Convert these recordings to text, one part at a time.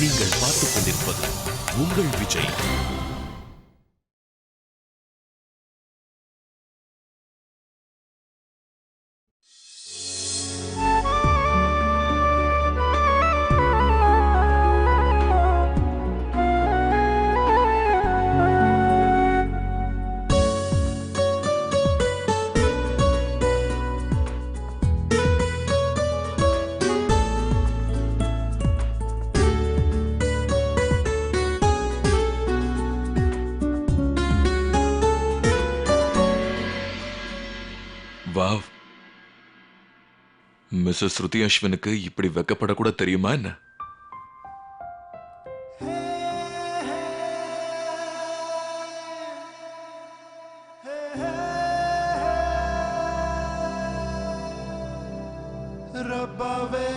நீங்கள் பார்த்துக் கொண்டிருப்பது உங்கள் விஜய். வாவ், மிஸ்ஸஸ் ஸ்ருதி அஸ்வினுக்கு இப்படி வெக்கப்படக்கூட தெரியுமா என்ன? ரப்பாவே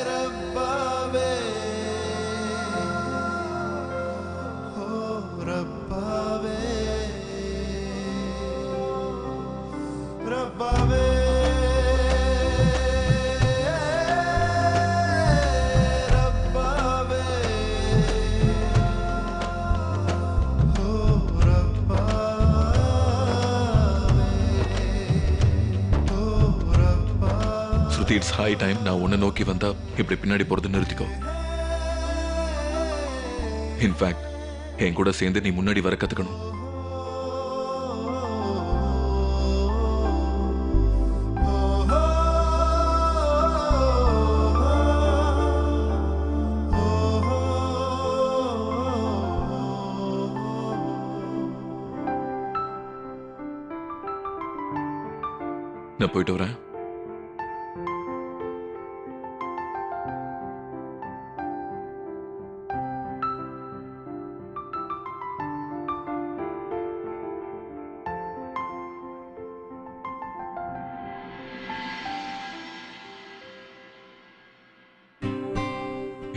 ரப்பாவே ஓ ரப்பாவே ரப்பாவே ரப்பாவே ஓ ஸ்ருதி, இட்ஸ் ஹை டைம் நான் உன்னை நோக்கி வந்தா இப்படி பின்னாடி போறது நிறுத்திக்கோ. இன்ஃபேக்ட் என் கூட சேர்ந்து நீ முன்னாடி வர கத்துக்கணும். நான் போயிட்டு வரேன்.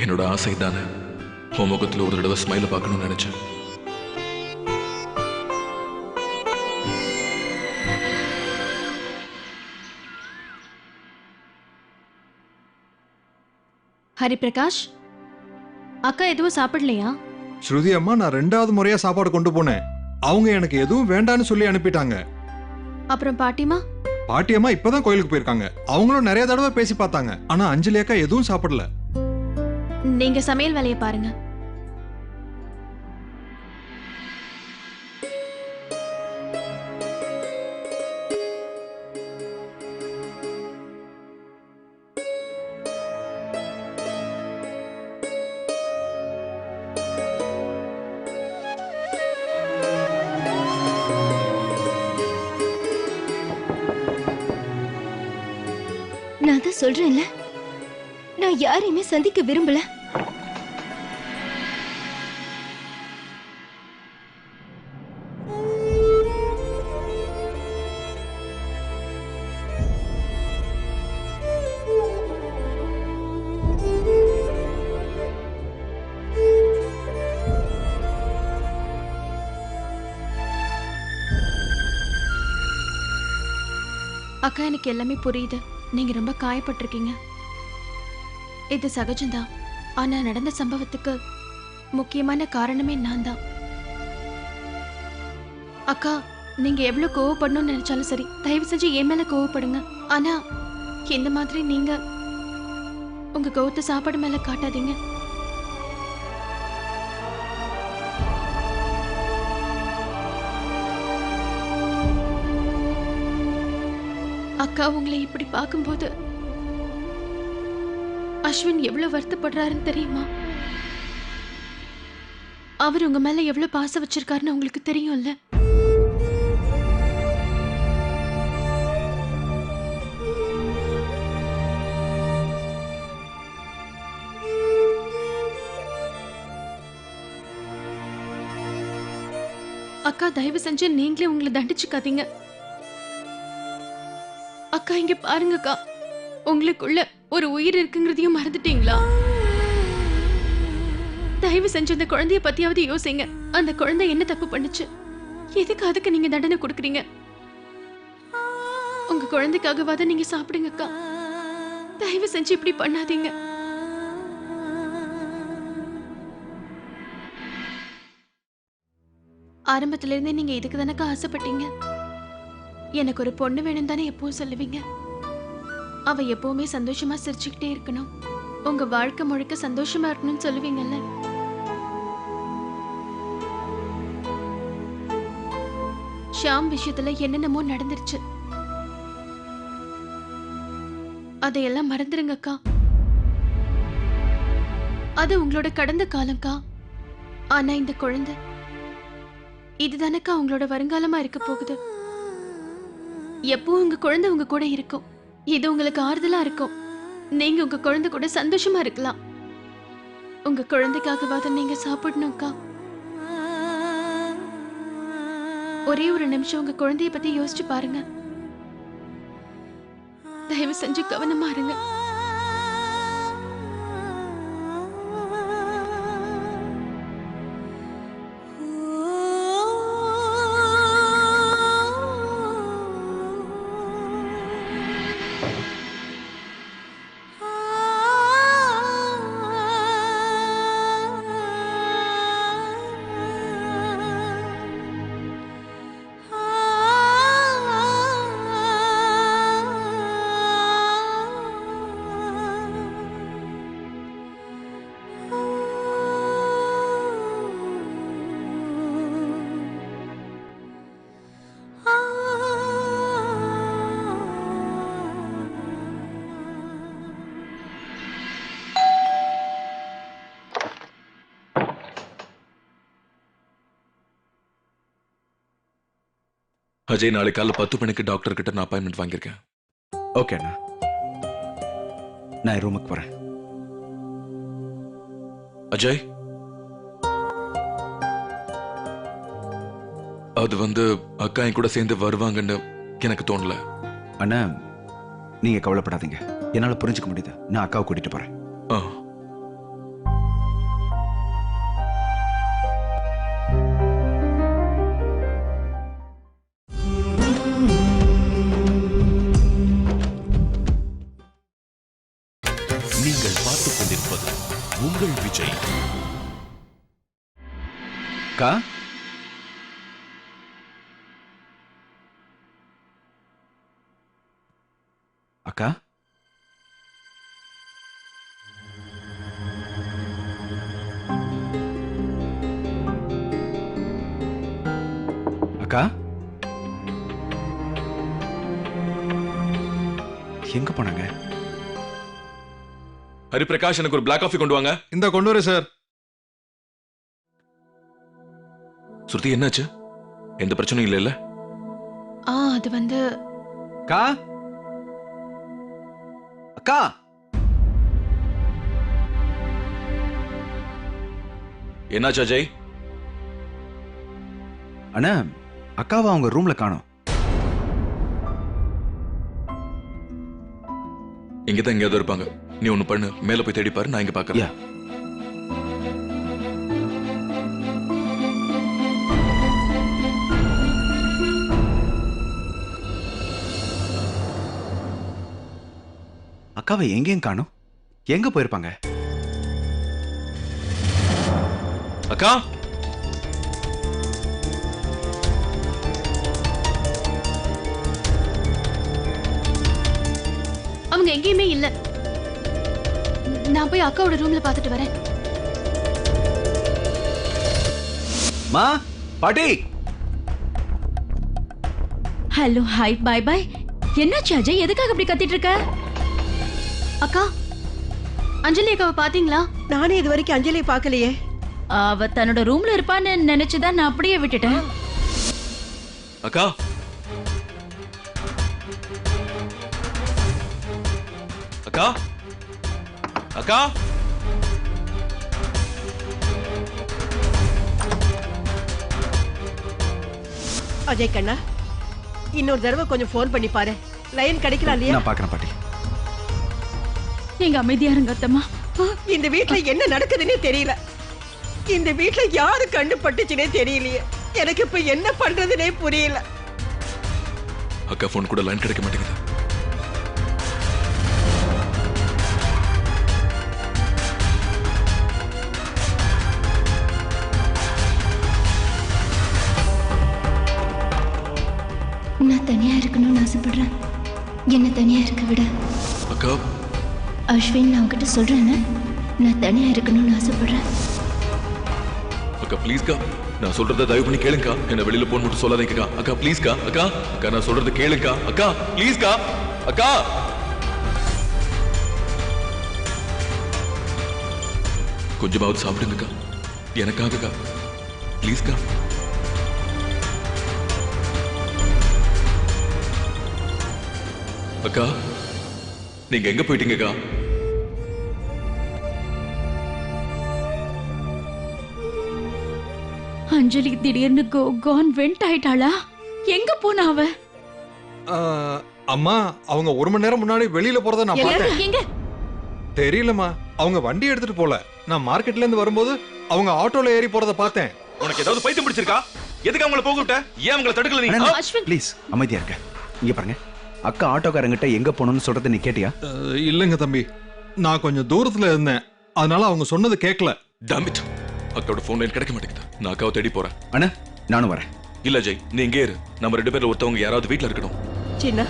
என்னோட ஆசை தானே உன் முகத்துல ஒரு தடவை ஸ்மைல பார்க்கணும்னு நினைச்சேன். ஹரிபிரகாஷ், அக்கா எதுவும் சாப்பிடலையா? ஸ்ருதி அம்மா, நான் 2வது முறையா சாப்பாடு கொண்டு போனேன். அவங்க எனக்கு எதுவும் வேண்டான்னு சொல்லி அனுப்பிட்டாங்க. அப்புறம் பாட்டிமா? பாட்டியம்மா இப்பதான் கோயிலுக்கு போயிருக்காங்க. அவங்களும் நிறைய தடவை பேசி பார்த்தாங்க. ஆனா அஞ்சலி அக்கா எதுவும் சாப்பிடல. நீங்க சமையல் வேலையை பாருங்க. நான் தான் சொல்றேன்ல, நான் யாரையுமே சந்திக்க விரும்பல. அக்கா, எனக்கு எல்லாமே புரியுது. நீங்க ரொம்ப காயப்பட்டிருக்கீங்க. இது சகஜம்தான். ஆனா நடந்த சம்பவத்துக்கு முக்கியமான காரணமே நான் தான். அக்கா, நீங்க எவ்வளவு கோவப்படணும்னு நினைச்சாலும் சரி, தயவு செஞ்சு என் மேல கோவப்படுங்க. ஆனா இந்த மாதிரி நீங்க உங்க கோவத்தை சாப்பாடு மேல காட்டாதீங்க. அக்கா, உங்களை இப்படி பார்க்கும்போது அஸ்வின் எவ்வளவு வருத்தப்படுறாருன்னு தெரியுமா? அவர் உங்க மேல எவ்வளவு பாசம் வச்சிருக்காருன்னு உங்களுக்கு தெரியும்ல? அக்கா, தயவு செஞ்சு நீங்களே உங்களை தண்டிச்சுக்காதீங்க. அக்கா, இங்க பாருங்கக்கா, உங்களுக்குள்ள ஒரு உயிர் இருக்குங்கிறதையும் மறந்துட்டீங்களா? தயவு செஞ்சு அந்த குழந்தைய பத்தியாவது யோசிங்க. அந்த குழந்தை என்ன தப்பு பண்ணுச்சு? எதுக்கு அதுக்கு நீங்க தண்டனை கொடுக்குறீங்க? உங்க குழந்தைக்காகவாத நீங்க சாப்பிடுங்க அக்கா. தயவு செஞ்சு இப்படி பண்ணாதீங்க. ஆரம்பத்துல இருந்தே நீங்க இதுக்கு தானக்கா ஆசைப்பட்டீங்க. எனக்கு ஒரு பொண்ணு வேணும் தானே எப்பவும் சொல்லுவீங்க. அவ எப்பவுமே சந்தோஷமா சிரிச்சுக்கிட்டே இருக்கணும், உங்க வாழ்க்கை முழுக்க சந்தோஷமா இருக்கணும்னு சொல்லுவீங்கல்ல. ஷாம் விஷயத்துல என்னென்னமோ நடந்துருச்சு. அதையெல்லாம் மறந்துருங்கக்கா. அது உங்களோட கடந்த காலம்க்கா. ஆனா இந்த குழந்தை இதுதானக்கா உங்களோட வருங்காலமா இருக்க போகுது. எப்பவும் உங்க குழந்தை உங்க கூட இருக்கும். இது உங்களுக்கு ஆறுதலா இருக்கும். நீங்க உங்க குழந்தை கூட சந்தோஷமா இருக்கலாம். உங்க குழந்தைக்காகவாத நீங்க சாப்பிடணும்க்கா. ஒரே ஒரு நிமிஷம் உங்க குழந்தைய பத்தி யோசிச்சு பாருங்க. தயவு செஞ்சு கவனமா இருங்க. அஜய், நாளை காலைல 10 மணிக்கு டாக்டர் கிட்ட நான் அப்பாயின்மெண்ட் வாங்கியிருக்கேன். ஓகே அண்ணா, நான் ரூமுக்கு போறேன். அஜய், அது அக்கா என் கூட சேர்ந்து வருவாங்கன்னு எனக்கு தோணல. அண்ணா, நீங்க கவலைப்படாதீங்க, என்னால புரிஞ்சுக்க முடியுது. நான் அக்காவை கூட்டிட்டு போறேன். ஆ. நீங்கள் பார்த்துக் கொண்டிருப்பது உங்கள் விஜய். அக்கா, அக்கா, அக்கா, எங்க போனாங்க? ஹரிபிரகாஷ், எனக்கு ஒரு பிளாக் காஃபி கொண்டு வாங்க. இந்த கொண்டு வரேன் சார். சுருதி, என்னாச்சு? எந்த பிரச்சனையும் இல்லைல்ல? அது அக்கா, அக்கா, என்னாச்சு அஜய்? அண்ணா, அக்காவை அவங்க ரூம்ல காணோம். இங்கதான் எங்கேயாவது இருப்பாங்க. நீ ஒண்ணு பண்ணு, மேல போய் தேடி பாரு, நான் இங்க பாக்குறேன். யா. அக்காவை எங்கேயும் காணோம். எங்க போயிருப்பாங்க? அக்கா, அவங்க எங்கேயுமே இல்ல. நான் போய் அக்காவோட ரூம்ல பாத்துட்டு வரேன். மா, பாட்டி. Hello, hi, bye bye. என்னாச்சு அஜய், எதுக்காக இப்படி கத்திட்டு இருக்க? அக்கா, அஞ்சலி அக்காவை பாத்தீங்களா? நானே இது வரைக்கும் அஞ்சலியை பார்க்கலையே. அவ தன்னோட ரூம்ல இருப்பான்னு நினைச்சுதான் நான் அப்படியே விட்டுட்டேன். அக்கா, அக்கா, அக்கா, அஜய் கண்ணா, இன்னொரு தடவை கொஞ்சம் ஃபோன் பண்ணி பாரு. லைன் கிடைக்கலாம் இல்லையா? நான் பாக்குறேன் பாட்டி. நீங்க அமைதியா இருங்க அத்தம்மா. இந்த வீட்ல என்ன நடக்குதுன்னே தெரியல. இந்த வீட்ல யாரு கண்ணு பட்டுச்சுனே தெரியலையே. எனக்கு இப்ப என்ன பண்றதுனே புரியல. அக்கா போன் கூட லைன் கிடைக்க மாட்டேங்குது. நான் தனியா இருக்கணும்னு ஆசைப்படுறேன். என்ன தனியா இருக்க விட. அக்கா அஸ்வின், நான் உங்ககிட்ட சொல்றேன்னு, நான் தனியா இருக்கணும்னு ஆசைப்படுறேன். அக்கா ப்ளீஸ்க்கா, நான் சொல்றத தயவு பண்ணி கேளுங்கக்கா. என்ன வெளியில போன் மட்டும் சொல்லாதீங்கக்கா. அக்கா ப்ளீஸ்க்கா. அக்கா அக்கா நான் சொல்றத கேளுங்கக்கா. அக்கா ப்ளீஸ்க்கா. அக்கா கொஞ்சமாவது சாப்பிடுங்கக்கா, எனக்காகக்கா. ப்ளீஸ்க்கா. அக்கா நீங்க எங்க போயிட்டீங்கக்கா? அஞ்சலி திடீர்னு கான் வெண்ட் ஆயிட்டாளா? எங்க போனா அவ? அம்மா, அவங்க 1 மணி நேரம் முன்னாடி வெளியில போறத நான் பார்த்தேன். எங்க? தெரியலம்மா, அவங்க வண்டி எடுத்துட்டு போல. நான் மார்க்கெட்ல இருந்து வரும்போது அவங்க ஆட்டோல ஏறி போறத பார்த்தேன். உனக்கு ஏதாவது பைத்தியம் பிடிச்சிருக்கா? எதுக்கு அவங்கள போக விட்ட? ஏன் அவங்கள தடுக்கல நீ? அஸ்வின், ப்ளீஸ் அமைதியா இருக்க. இங்க பாருங்க, அக்கா ஆட்டோக்காரங்கிட்ட எங்க போகணும்னு சொல்றத நீ கேட்டியா? இல்லைங்க தம்பி, நான் கொஞ்சம் தூரத்துல இருந்தேன், அதனால அவங்க சொன்னது கேட்கல. டாமிட், அக்காவோட போன் லைன் கிடைக்க மாட்டேங்குது. நான் அக்காவை தேடி போறேன். அண்ணா நானும் வரேன். இல்ல ஜெய், நீ இங்கே இரு. நம்ம 2 பேர்ல ஒருத்தவங்க யாராவது வீட்ல இருக்கணும். சின்ன,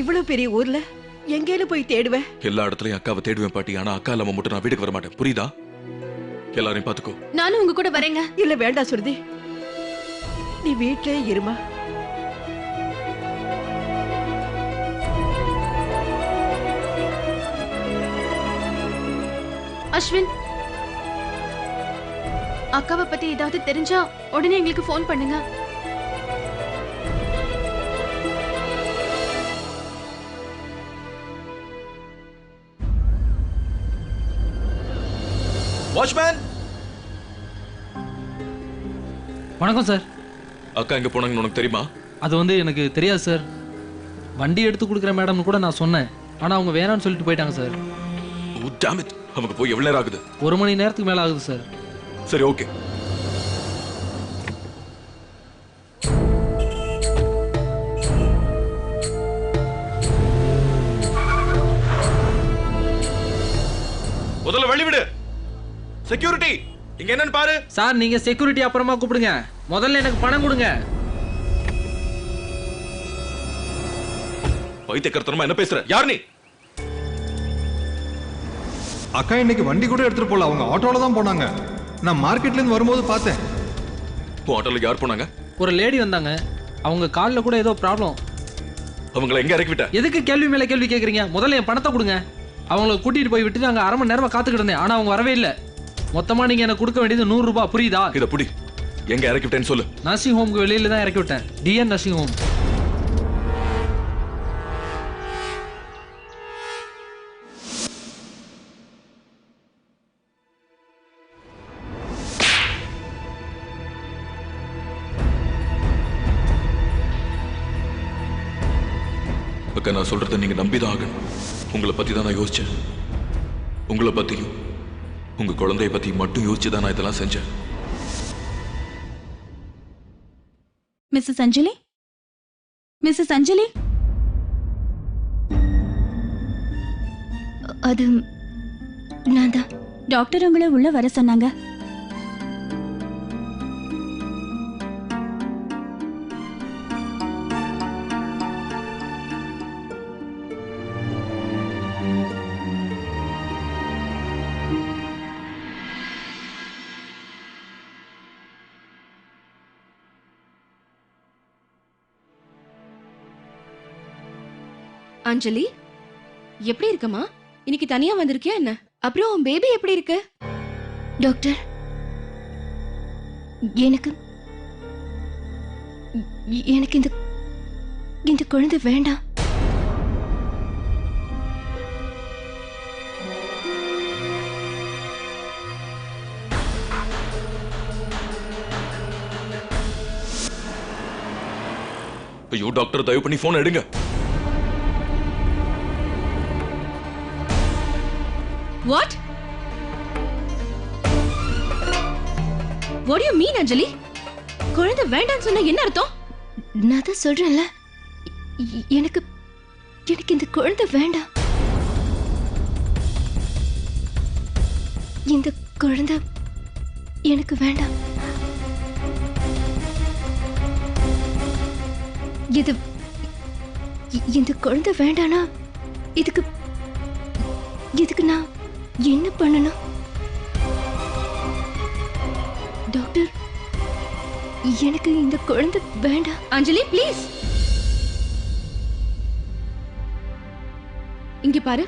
இவ்வளவு பெரிய ஊர்ல எங்கேன்னு போய் தேடுவேன்? எல்லா இடத்துலயும் அக்காவை தேடுவேன் பாட்டி. ஆனா அக்கா இல்லாம மட்டும் நான் வீட்டுக்கு வர மாட்டேன். புரியுதா? எல்லாரையும் பாத்துக்கோ. நானும் உங்க கூட வரேங்க. இல்ல வேண்டாம் சுருதி, நீ வீட்டிலே இருமா. அஸ்வின், அக்காவை பத்தி ஏதாவது தெரிஞ்சா உடனே எங்களுக்கு ஃபோன் பண்ணுங்க. வாட்ச்மேன், வணக்கம் சார். அக்கா எங்க போனாங்கன்னு உனக்கு தெரியுமா? அது வந்து எனக்கு தெரியாது சார். வண்டி எடுத்து கொடுக்குற மேடம்னு கூட நான் சொன்னேன், ஆனால் அவங்க வேணான்னு சொல்லிட்டு போயிட்டாங்க சார். ஓ டாமிட், அவங்க போய் எவ்வளவு நேரம் ஆகுது? 1 மணி நேரத்துக்கு மேலே ஆகுது சார். சரி ஓகே. முதல்ல வழி விடு. செக்யூரிட்டி இங்க என்னன்னு பாரு. சார், நீங்கள் செக்யூரிட்டி அப்புறமா கூப்பிடுங்க, முதல்ல எனக்கு பணம் கொடுங்க. பைத்தியக்காரத்தனமா என்ன பேசுற? யார் நீ? அக்கா இன்னைக்கு வண்டி கூட எடுத்துட்டு போல, அவங்க ஆட்டோல தான் போனாங்க. நான் மார்க்கெட்ல இருந்து வரும்போது பார்த்தேன். ஆட்டோல யார் போனாங்க? ஒரு லேடி வந்தாங்க, அவங்க காலில் கூட ஏதோ ப்ராப்ளம். அவங்கள எங்க இறக்கி விட்ட? எதுக்கு கேள்வி மேலே கேள்வி கேட்குறீங்க? முதல்ல என் பணத்தை கொடுங்க. அவங்கள கூட்டிகிட்டு போய் விட்டு நாங்கள் 1/2 மணி நேரமாக காத்துக்கிட்டு இருந்தேன், ஆனால் அவங்க வரவே இல்லை. மொத்தமாக நீங்கள் எனக்கு கொடுக்க வேண்டியது 100 ரூபாய், புரியுதா? இத புடி. எங்க இறக்கி விட்டேன்னு சொல்லு. நர்சிங் ஹோம்க்கு வெளியில தான் இறக்கி விட்டேன். TN nursing home. அக்கா நான் சொல்றதை நீங்க நம்பிதான் ஆகணும். உங்களை பத்தி தான் நான் யோசிச்சேன். உங்களை பத்தியும் உங்க குழந்தைய பத்தி மட்டும் யோசிச்சு தான் நான் இதெல்லாம் செஞ்சேன். மிஸ்ஸஸ் அஞ்சலி, மிஸ்ஸஸ் அஞ்சலி. அது நான் தான். டாக்டர் உங்களை உள்ள வர சொன்னாங்க. அஞ்சலி, எப்படி இருக்கமா? இன்னைக்கு தனியா வந்திருக்கியா என்ன? அப்புறம் உன் பேபி எப்படி இருக்கு? டாக்டர், எனக்கு எனக்கு இந்த குழந்தை வேண்டாம். ஐயோ டாக்டர், தயவு பண்ணி போன் எடுங்க. What? What do you mean, அஞ்சலி? குழந்தை வேண்டாம்னு சொன்னா என்ன அர்த்தம்? நான் தான் சொல்றேன்ல, எனக்கு இந்த குழந்தை வேண்டாம். இந்த குழந்தை எனக்கு வேண்டாம். இது இந்த குழந்தை வேண்டானா இதுக்கு இதுக்கு நான் என்ன பண்ணணும்? டாக்டர், எனக்கு இந்த குழந்தை வேண்டாம். அஞ்சலி ப்ளீஸ் இங்க பாரு.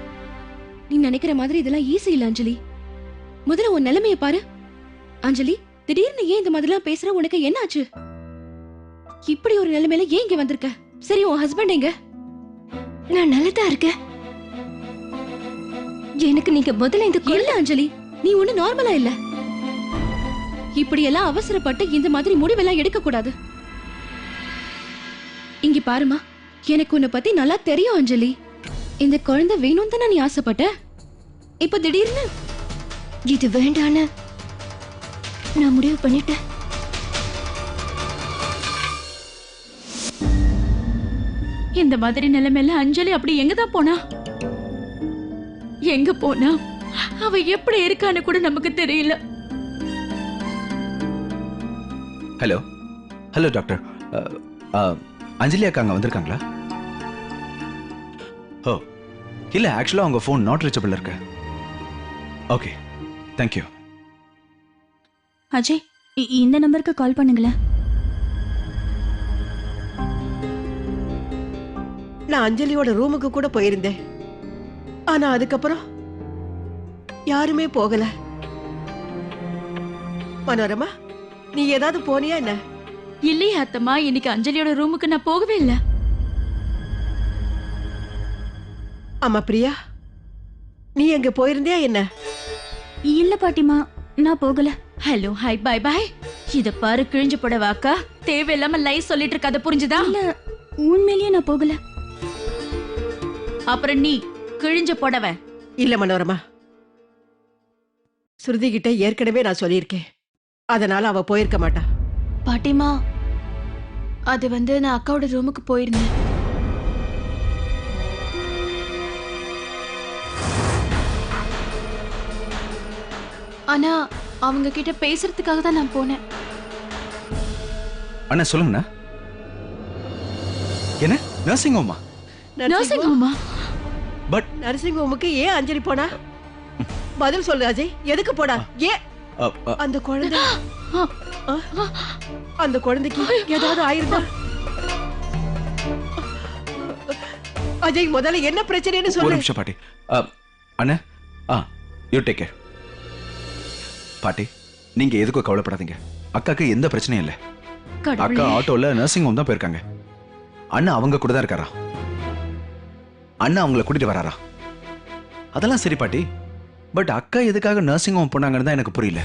நீ நினைக்கிற மாதிரி இதெல்லாம் ஈஸி இல்ல அஞ்சலி. முதல்ல உன் நிலைமைய பாரு. அஞ்சலி, திடீர்னு ஏன் இந்த மாதிரிலாம் பேசுற? உனக்கு என்ன ஆச்சு? இப்படி ஒரு நிலைமையில ஏன் இங்க வந்திருக்க? சரி, உன் ஹஸ்பண்ட் எங்க? நான் நல்லதா இருக்கேன். எனக்கு நீங்க முதல்ல இந்த இல்ல அஞ்சலி, நீ ஒண்ணு நார்மலா இல்ல. இப்படி எல்லாம் அவசரப்பட்டு இந்த மாதிரி முடிவெல்லாம் எடுக்க கூடாது. இங்க பாருமா, எனக்கு உன்னை பத்தி நல்லா தெரியும் அஞ்சலி. இந்த குழந்தை வேணும் தானே நீ ஆசைப்பட்ட. இப்ப திடீர்னு இது வேண்டான்னு நான் முடிவு பண்ணிட்டேன். இந்த மாதிரி நிலைமையில அஞ்சலி அப்படி எங்கதான் போனா? எங்க போனா? அவ எப்படி இருக்கான்னு கூட நமக்கு தெரியல. ஹலோ ஹலோ டாக்டர், அஞ்சலி அக்கா அங்கே வந்திருக்காங்களா? ஓ இல்லை, ஆக்சுவலாக அவங்க ஃபோன் நாட் ரீச்சபிள் இருக்கு. Okay, thank you. அஜய், இந்த நம்பருக்கு கால் பண்ணுங்களேன். நான் அஞ்சலியோட ரூமுக்கு கூட போயிருந்தேன். ஆனா அதுக்கப்புறம் யாருமே போகல. மனோரமா, நீ ஏதாவது போனியா என்ன? இல்லையா அத்தம்மா, இன்னைக்கு அஞ்சலியோட ரூமுக்கு நான் போகவே இல்லை. ஆமா பிரியா, நீ எங்க போயிருந்தியா என்ன? இல்ல பாட்டிமா, நான் போகல. Hello, hi, bye bye. இத பாரு, கிழிஞ்சு போடவாக்கா. தேவையில்லாம லைவ் சொல்லிட்டு இருக்காத, புரிஞ்சுதா? இல்ல, உண்மையிலேயே நான் போகல. அப்புறம் நீ கிழிஞ்ச போடவ. இல்ல மனோரமா, ஸ்ருதி கிட்ட ஏற்கனவே நான் சொல்லியிருக்கேன். அதனால அவ போயிருக்க மாட்டா. பாட்டிமா, அது நான் அக்காவோட ரூமுக்கு போயிருந்தேன். ஆனா அவங்க கிட்ட பேசுறதுக்காக தான் நான் போனேன். அண்ணா சொல்லுங்கண்ணா. என்ன நர்சிங் ஹோமா? நர்சிங் ஹோமா? பட் நர்சிங் ஹோமுக்கு ஏன் அஞ்சலி போனா? பதில் சொல்லு அஜய், எதுக்கு போனா? ஏன் அந்த குழந்தை அந்த குழந்தைக்கு ஏதாவது ஆயிருந்தா? அஜய், முதல்ல என்ன பிரச்சனைன்னு சொல்லு. ஒரு நிமிஷம் பாட்டி. அண்ணா, யூ டேக் கேர். பாட்டி, நீங்க எதுக்கும் கவலைப்படாதீங்க. அக்காக்கு எந்த பிரச்சனையும் இல்லை. அக்கா ஆட்டோல நர்சிங் ஹோம் தான் போயிருக்காங்க. அண்ணா அவங்க கூட தான் இருக்காரா. அண்ணா அவங்கள கூட்டிட்டு வராரா. அதெல்லாம் சரி பாட்டி. பட் அக்கா எதுக்காக நர்சிங் ஹோம் போனாங்கன்னு தான் எனக்கு புரியல.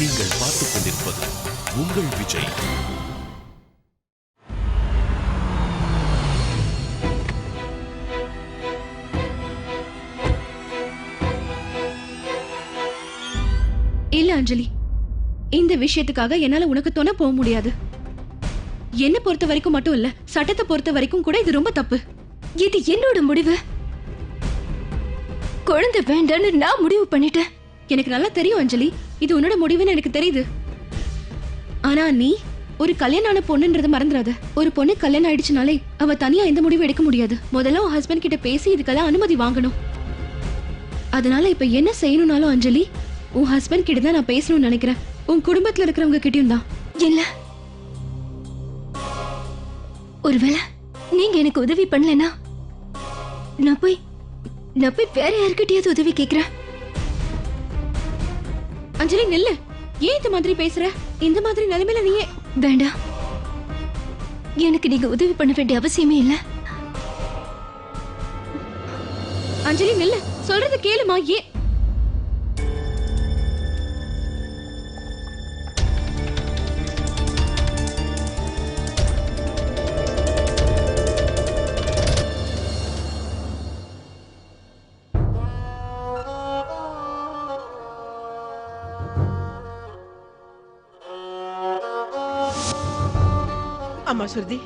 நீங்கள் பார்த்துக் கொண்டிருப்பது உங்கள் விஜய். இல்ல அஞ்சலி, இந்த விஷயத்துக்காக என்னால உனக்கு துணை போக முடியாது. என்ன பொறுத்த வரைக்கும் மட்டும் இல்ல, சட்டத்தை பொறுத்த வரைக்கும் கூட இது ரொம்ப தப்பு. இது என்னோட முடிவு. குழந்தை வேண்டான்னு நான் முடிவு பண்ணிட்டேன். எனக்கு நல்லா தெரியும் அஞ்சலி, இது உன்னோட முடிவுன்னு எனக்கு தெரியுது. ஆனா நீ ஒரு கல்யாணான பொண்ணுன்றத மறந்துடாத. ஒரு பொண்ணு கல்யாணம் ஆயிடுச்சுனாலே அவ தனியா எந்த முடிவு எடுக்க முடியாது. முதல்ல உன் ஹஸ்பண்ட் கிட்ட பேசி இதுக்கெல்லாம் அனுமதி வாங்கணும். அதனால இப்ப என்ன செய்யணும்னாலும் அஞ்சலி, உன் ஹஸ்பண்ட் கிட்ட தான் நான் பேசணும்னு நினைக்கிறேன். உன் குடும்பத்துல இருக்கிறவங்க கிட்டயும் தான். இல்ல, ஒருவேளை நீங்க எனக்கு உதவி பண்ணலனா நான் போய் வேற யார்கிட்டயாவது உதவி கேக்குறேன். அஞ்சலி நில்லு. ஏன் இந்த மாதிரி பேசுற? இந்த மாதிரி நிலைமையில நீயே வேண்டாம். எனக்கு நீங்க உதவி பண்ண வேண்டிய அவசியமே இல்ல. அஞ்சலி நில்லு, சொல்றது கேளுமா. ஏன் ஆமா ஸ்ருதி,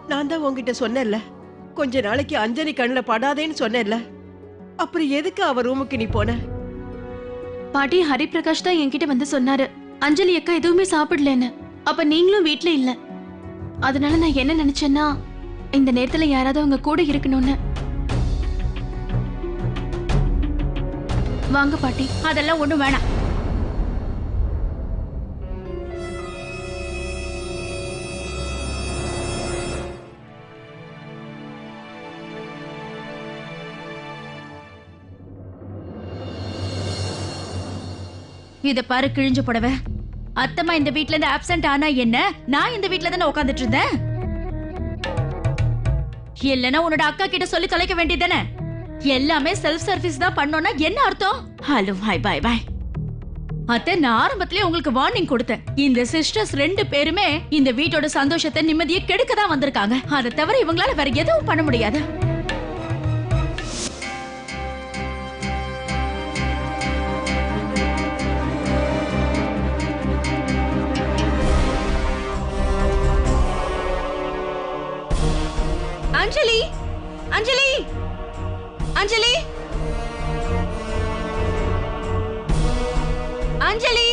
நான் தான் உங்ககிட்ட சொன்னேன்ல, கொஞ்ச நாளைக்கு அஞ்சலி கண்ணுல படாதேன்னு சொன்னேன்ல. அப்புறம் எதுக்கு அவ ரூமுக்கு நீ போன? பாட்டி ஹரிபிரகாஷ் தான் என்கிட்ட வந்து சொன்னாரு அஞ்சலி அக்கா எதுவுமே சாப்பிடலன்னு. அப்ப நீங்களும் வீட்ல இல்ல. அதனால நான் என்ன நினைச்சேன்னா இந்த நேரத்துல யாராவது அவங்க கூட இருக்கணும்னு. வாங்க பாட்டி. அதெல்லாம் ஒண்ணும் வேணாம். இத பாரு கிழிஞ்ச புடவை. அத்தம்மா இந்த வீட்ல இருந்து ஆப்சென்ட் ஆனா என்ன, நான் இந்த வீட்ல தானே உட்கார்ந்துட்டு இருந்தேன். இல்லனா உன்னோட அக்கா கிட்ட சொல்லி தொலைக்க வேண்டியதானே. எல்லாமே செல்ஃப் சர்வீஸ் தான் பண்ணோம்னா என்ன அர்த்தம்? Hello hi bye bye. அத்தை, நான் ஆரம்பத்திலே உங்களுக்கு வார்னிங் கொடுத்தேன். இந்த சிஸ்டர்ஸ் 2 பேருமே இந்த வீட்டோட சந்தோஷத்தை நிம்மதியை கெடுக்க தான் வந்திருக்காங்க. அதை தவிர இவங்களால வேற எதுவும் பண்ண முடியாது. அஞ்சலி, அஞ்சலி, அஞ்சலி, அஞ்சலி.